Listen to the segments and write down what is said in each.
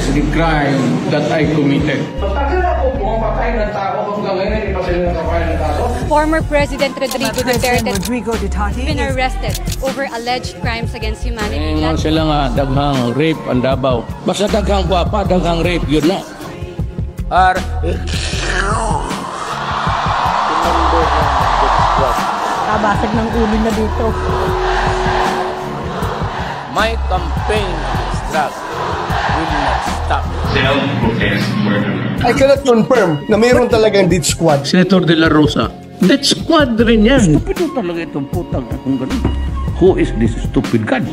acknowledge the crime that I committed. Former President Rodrigo Duterte has been arrested over alleged crimes against humanity. Sila nga, daghang rape ang Davao. Basta daghang guwapa, daghang rape, yun na. Kabasag ng ulo na dito. My campaign stress will not stop. Self-protest murder. I cannot confirm na mayroon talagang death squad. Senator De La Rosa, death squad rin yan. Stupido talaga itong putang kung ganun. Who is this stupid guy?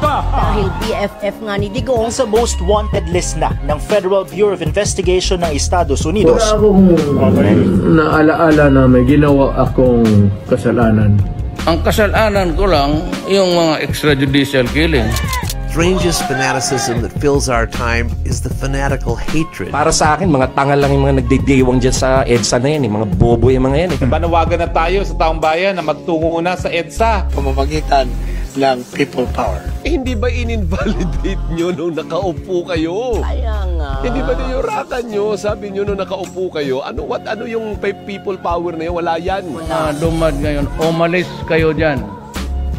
Dahil BFF nga ni Digong sa most wanted list na ng Federal Bureau of Investigation ng Estados Unidos. Wala akong naalaala na may ginawa akong kasalanan. Ang kasalanan ko lang, yung mga extrajudicial killing. Strangest fanaticism that fills our time is the fanatical hatred. Para sa akin, mga tanga lang yung mga nagdidiwang dyan sa EDSA na yan. Mga bobo yung mga yan. Panawagan na tayo sa taong bayan na magtungo na sa EDSA. Pamamagitan ng people power. Hindi ba in-invalidate nyo nung nakaupo kayo? Kaya nga. Hindi ba niyurakan nyo? Sabi nyo nung nakaupo kayo, ano yung people power na yun? Wala yan. Dumad ngayon, umalis kayo dyan.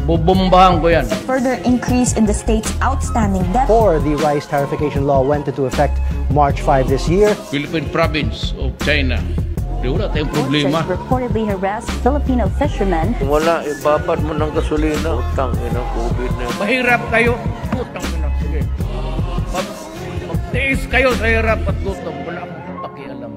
Bubombahan ko yan. Further increase in the state's outstanding debt. Before the rice tarification law went into effect March 5 this year, Philippine province of China. Di wala tayong problema. Reportedly harassed Filipino fishermen. Kung wala, ibabad mo ng gasolina. Utang, COVID na. Mahirap kayo. Utang na. Sige. Magtiis kayo sa hirap at gutom. Wala akong pakialam.